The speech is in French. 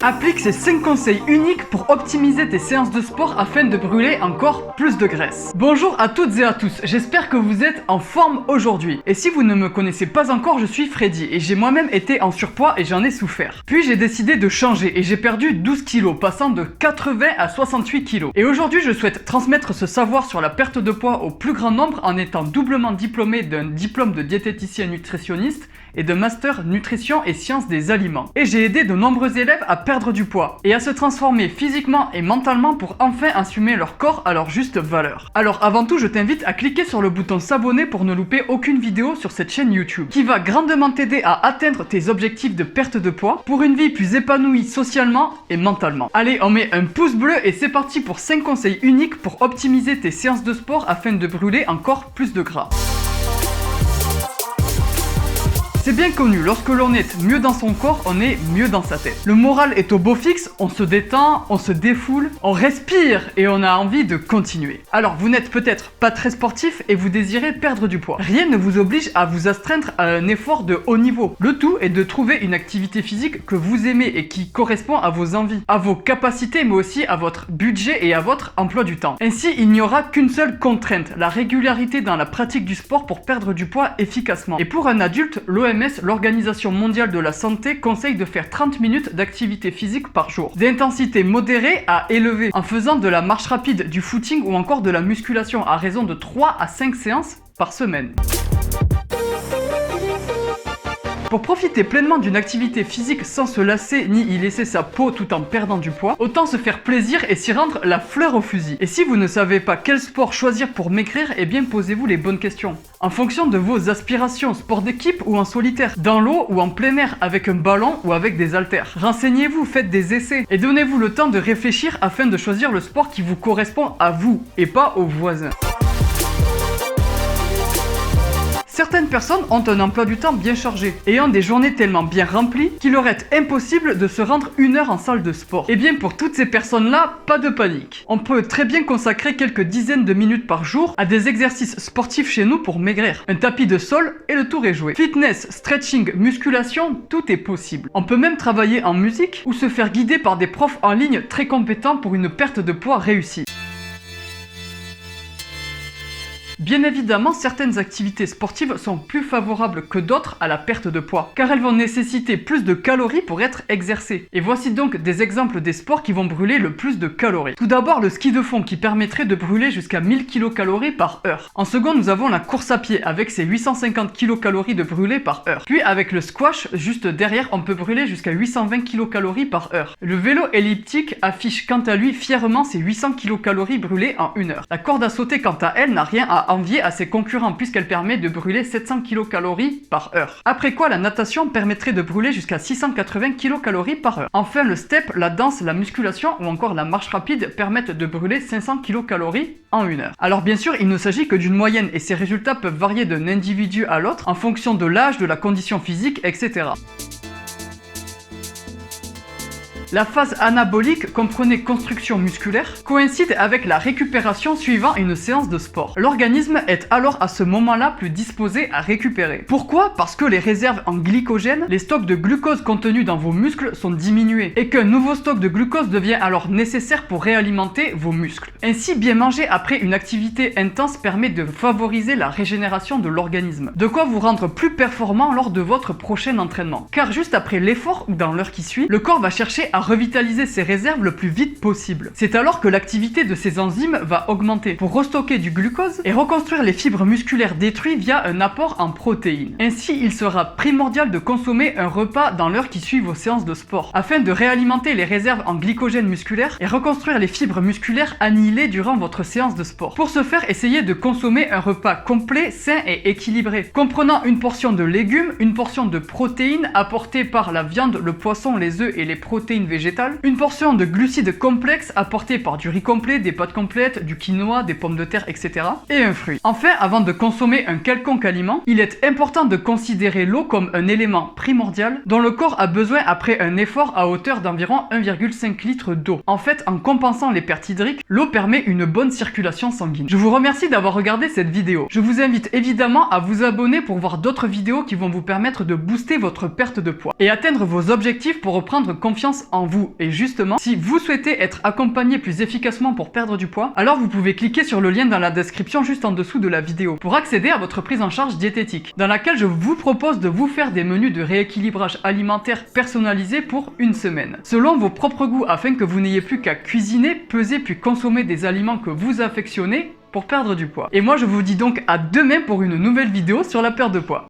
Applique ces 5 conseils uniques pour optimiser tes séances de sport afin de brûler encore plus de graisse. Bonjour à toutes et à tous, j'espère que vous êtes en forme aujourd'hui. Et si vous ne me connaissez pas encore, je suis Freddy et j'ai moi-même été en surpoids et j'en ai souffert. Puis j'ai décidé de changer et j'ai perdu 12 kilos, passant de 80 à 68 kilos. Et aujourd'hui je souhaite transmettre ce savoir sur la perte de poids au plus grand nombre en étant doublement diplômé d'un diplôme de diététicien nutritionniste et de master nutrition et sciences des aliments. Et j'ai aidé de nombreux élèves à perdre du poids et à se transformer physiquement et mentalement pour enfin assumer leur corps à leur juste valeur. Alors avant tout, je t'invite à cliquer sur le bouton s'abonner pour ne louper aucune vidéo sur cette chaîne YouTube qui va grandement t'aider à atteindre tes objectifs de perte de poids pour une vie plus épanouie socialement et mentalement. Allez, on met un pouce bleu et c'est parti pour 5 conseils uniques pour optimiser tes séances de sport afin de brûler encore plus de gras. C'est bien connu, lorsque l'on est mieux dans son corps, on est mieux dans sa tête. Le moral est au beau fixe, on se détend, on se défoule, on respire et on a envie de continuer. Alors vous n'êtes peut-être pas très sportif et vous désirez perdre du poids. Rien ne vous oblige à vous astreindre à un effort de haut niveau. Le tout est de trouver une activité physique que vous aimez et qui correspond à vos envies, à vos capacités mais aussi à votre budget et à votre emploi du temps. Ainsi, il n'y aura qu'une seule contrainte, la régularité dans la pratique du sport pour perdre du poids efficacement. Et pour un adulte, l'OMS, l'Organisation mondiale de la santé, conseille de faire 30 minutes d'activité physique par jour, d'intensité modérée à élevée, en faisant de la marche rapide, du footing ou encore de la musculation à raison de 3 à 5 séances par semaine. Pour profiter pleinement d'une activité physique sans se lasser ni y laisser sa peau tout en perdant du poids, autant se faire plaisir et s'y rendre la fleur au fusil. Et si vous ne savez pas quel sport choisir pour maigrir, eh bien posez-vous les bonnes questions. En fonction de vos aspirations, sport d'équipe ou en solitaire, dans l'eau ou en plein air, avec un ballon ou avec des haltères. Renseignez-vous, faites des essais et donnez-vous le temps de réfléchir afin de choisir le sport qui vous correspond à vous et pas aux voisins. Certaines personnes ont un emploi du temps bien chargé et ont des journées tellement bien remplies qu'il leur est impossible de se rendre 1 heure en salle de sport. Et bien pour toutes ces personnes-là, pas de panique. On peut très bien consacrer quelques dizaines de minutes par jour à des exercices sportifs chez nous pour maigrir. Un tapis de sol et le tour est joué. Fitness, stretching, musculation, tout est possible. On peut même travailler en musique ou se faire guider par des profs en ligne très compétents pour une perte de poids réussie. Bien évidemment, certaines activités sportives sont plus favorables que d'autres à la perte de poids, car elles vont nécessiter plus de calories pour être exercées. Et voici donc des exemples des sports qui vont brûler le plus de calories. Tout d'abord, le ski de fond qui permettrait de brûler jusqu'à 1000 kcal par heure. En second, nous avons la course à pied avec ses 850 kcal de brûlé par heure. Puis avec le squash, juste derrière, on peut brûler jusqu'à 820 kcal par heure. Le vélo elliptique affiche quant à lui fièrement ses 800 kcal brûlés en 1 heure. La corde à sauter quant à elle n'a rien à envier à ses concurrents puisqu'elle permet de brûler 700 kcal par heure. Après quoi, la natation permettrait de brûler jusqu'à 680 kcal par heure. Enfin, le step, la danse, la musculation ou encore la marche rapide permettent de brûler 500 kcal en 1 heure. Alors bien sûr, il ne s'agit que d'une moyenne et ces résultats peuvent varier d'un individu à l'autre en fonction de l'âge, de la condition physique, etc. La phase anabolique, comprenez construction musculaire, coïncide avec la récupération suivant une séance de sport. L'organisme est alors à ce moment-là plus disposé à récupérer. Pourquoi? Parce que les réserves en glycogène, les stocks de glucose contenus dans vos muscles sont diminués et qu'un nouveau stock de glucose devient alors nécessaire pour réalimenter vos muscles. Ainsi, bien manger après une activité intense permet de favoriser la régénération de l'organisme. De quoi vous rendre plus performant lors de votre prochain entraînement. Car juste après l'effort ou dans l'heure qui suit, le corps va chercher à revitaliser ses réserves le plus vite possible. C'est alors que l'activité de ces enzymes va augmenter pour restocker du glucose et reconstruire les fibres musculaires détruites via un apport en protéines. Ainsi, il sera primordial de consommer un repas dans l'heure qui suit vos séances de sport, afin de réalimenter les réserves en glycogène musculaire et reconstruire les fibres musculaires annihilées durant votre séance de sport. Pour ce faire, essayez de consommer un repas complet, sain et équilibré, comprenant une portion de légumes, une portion de protéines apportées par la viande, le poisson, les œufs et les protéines végétales, une portion de glucides complexes apportés par du riz complet, des pâtes complètes, du quinoa, des pommes de terre, etc. et un fruit. Enfin, avant de consommer un quelconque aliment, il est important de considérer l'eau comme un élément primordial dont le corps a besoin après un effort à hauteur d'environ 1,5 litre d'eau. En fait, en compensant les pertes hydriques, l'eau permet une bonne circulation sanguine. Je vous remercie d'avoir regardé cette vidéo. Je vous invite évidemment à vous abonner pour voir d'autres vidéos qui vont vous permettre de booster votre perte de poids et atteindre vos objectifs pour reprendre confiance en en vous. Et justement, si vous souhaitez être accompagné plus efficacement pour perdre du poids, alors vous pouvez cliquer sur le lien dans la description juste en dessous de la vidéo pour accéder à votre prise en charge diététique, dans laquelle je vous propose de vous faire des menus de rééquilibrage alimentaire personnalisés pour une semaine, selon vos propres goûts, afin que vous n'ayez plus qu'à cuisiner, peser puis consommer des aliments que vous affectionnez pour perdre du poids. Et moi je vous dis donc à demain pour une nouvelle vidéo sur la perte de poids.